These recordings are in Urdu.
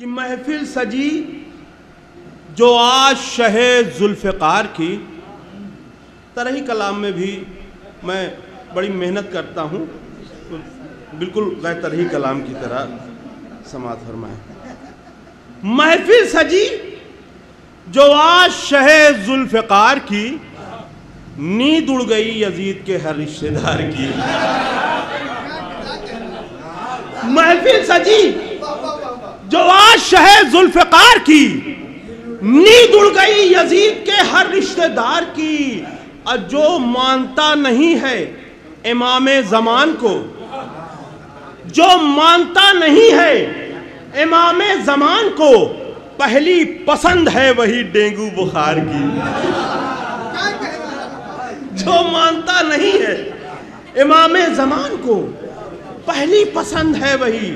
کہ محفل سجی جو آج شہ ذوالفقار کی. طرحی کلام میں بھی میں بڑی محنت کرتا ہوں، بالکل غیر طرحی کلام کی طرح سماعت فرمائیں. محفل سجی جو آج شہ ذوالفقار کی، نیند اڑ گئی یزید کے ہر رشتہ دار کی. محفل سجی جو آج شہ ذوالفقار کی، نیند اڑ گئی یزید کے ہر رشتہ دار کی. اور جو مانتا نہیں ہے امام زمان کو، جو مانتا نہیں ہے امام زمان کو، پہلی پسند ہے وہی ڈینگو بخار کی. جو مانتا نہیں ہے امام زمان کو، پہلی پسند ہے وہی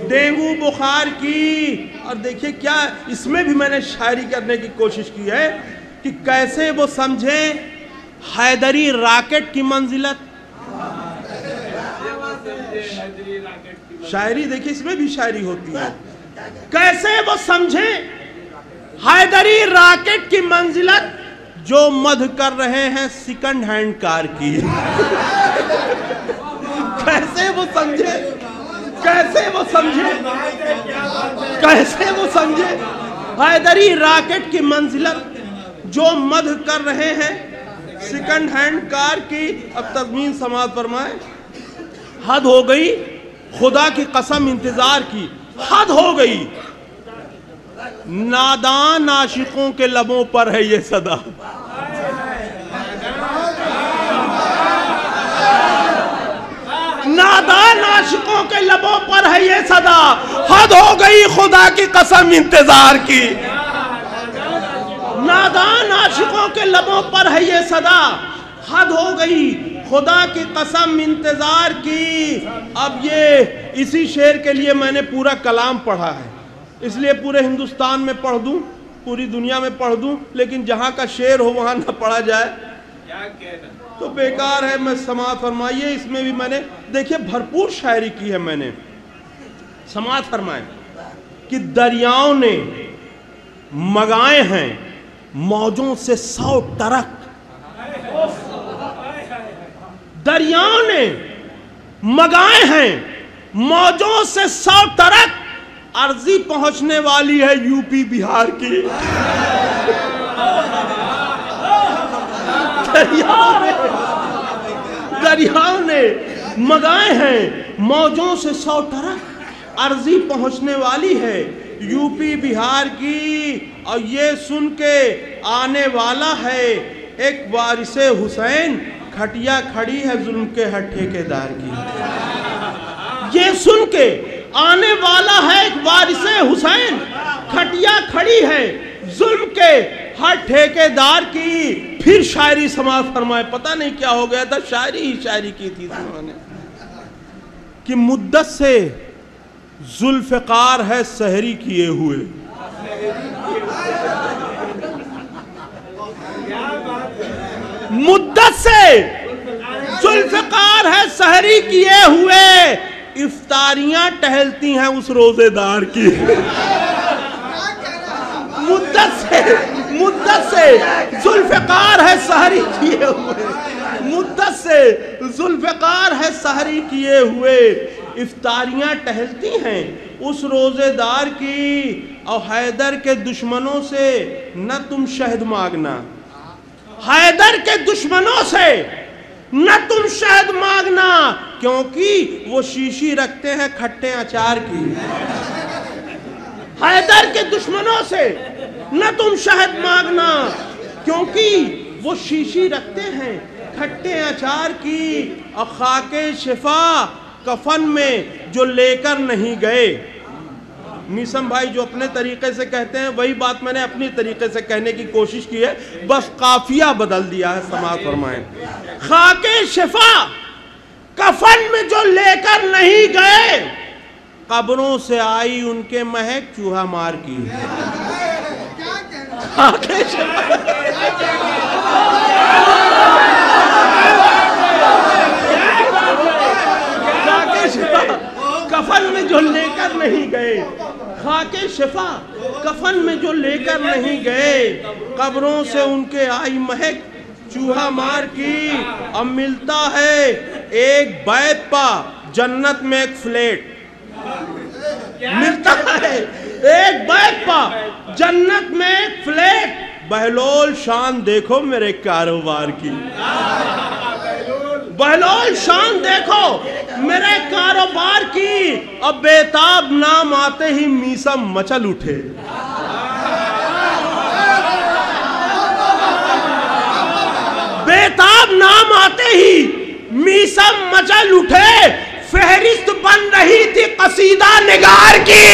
ڈینگو بخار کی. اور دیکھیے کیا اس میں بھی میں نے شاعری کرنے کی کوشش کی ہے کہ کیسے وہ سمجھیں حیدری راکٹ کی منزلت. شاعری دیکھیے اس میں بھی شاعری ہوتی ہے. کیسے وہ سمجھیں حیدری راکٹ کی منزلت جو مدھ کر رہے ہیں سیکنڈ ہینڈ کار کی. کیسے وہ سمجھے، کیسے وہ سمجھے، کیسے وہ سمجھے حیدری راکٹ کی منزلت جو مدھ کر رہے ہیں سیکنڈ ہینڈ کار کی. اب تضمین سماعت فرمائے. حد ہو گئی خدا کی قسم انتظار کی، حد ہو گئی. نادان عاشقوں کے لبوں پر ہے یہ صدا. نادان عاشقوں کے لبوں پر ہے یہ صدا. حد ہو گئی خدا کی قسم انتظار کی. نادان عاشقوں کے لبوں پر ہے یہ صدا. حد ہو گئی خدا کی قسم انتظار کی. اب یہ اسی شعر کے لیے میں نے پورا کلام پڑھا ہے، اس لیے پورے ہندوستان میں پڑھ دوں، پوری دنیا میں پڑھ دوں، لیکن جہاں کا شعر ہو وہاں نہ پڑھا جائے تو بیکار ہے. میں سماعت فرمائیے. اس میں بھی میں نے دیکھیے بھرپور شاعری کی ہے. میں نے سماعت فرمائے کہ دریاؤں نے مگائے ہیں موجوں سے 100 ٹرک. دریاؤں نے مگائے ہیں موجوں سے 100 ٹرک. عرضی پہنچنے والی ہے یو پی بہار کی. دریاؤں نے مگائے ہیں موجوں سے 100 ٹرک. عرضی پہنچنے والی ہے یو پی بہار کی. اور یہ سن کے آنے والا ہے ایک وارث حسین، کھٹیا کھڑی ہے ظلم کے ہر ٹھیکیدار کی. یہ سن کے آنے والا ہے ایک وارث حسین، کھٹیا کھڑی ہے ظلم کے ہر ٹھیکیدار کی. پھر شاعری سماعت فرمائے. پتہ نہیں کیا ہو گیا تھا، شاعری ہی شاعری کی تھی زمانے کہ مدت سے ذوالفقار ہے سحری کیے ہوئے. مدت سے ذوالفقار ہے سحری کیے ہوئے، افطاریاں ٹہلتی ہیں اس روزے دار کی. مدت سے ذوالفقار ہے سحری کیے ہوئے، مدت سے ذوالفقار ہے سحری کیے ہوئے، افطاریاں ٹہلتی ہیں اس روزے دار کی. اور حیدر کے دشمنوں سے نہ تم شہد مانگنا. حیدر کے دشمنوں سے نہ تم شہد مانگنا، کیونکہ وہ شیشی رکھتے ہیں کھٹے اچار کی. حیدر کے دشمنوں سے نہ تم شہد مانگنا، کیونکہ وہ شیشی رکھتے ہیں کھٹے اچار کی. اور خاک شفا کفن میں جو لے کر نہیں گئے. نیسم بھائی جو اپنے طریقے سے کہتے ہیں وہی بات میں نے اپنی طریقے سے کہنے کی کوشش کی ہے، بس قافیہ بدل دیا ہے. سماعت فرمائیں. خاک شفا کفن میں جو لے کر نہیں گئے، قبروں سے آئی ان کے مہک چوہا مار کی. خاک شفا کفن میں جو لے کر نہیں گئے، خاکے شفا کفن میں جو لے کر نہیں گئے، قبروں سے ان کے آئی مہک چوہا مار کی۔ اب ملتا ہے ایک بیت پا جنت میں ایک فلیٹ، ملتا ہے ایک بیت پا جنت میں ایک فلیٹ۔ بہلول شان دیکھو میرے کاروبار کی، بہلول شان دیکھو میرے کاروبار کی۔ اب بیتاب نام آتے ہی میسم مچل اٹھے، بیتاب نام آتے ہی میسم مچل اٹھے۔ فہرست بن رہی تھی قصیدہ نگار کی۔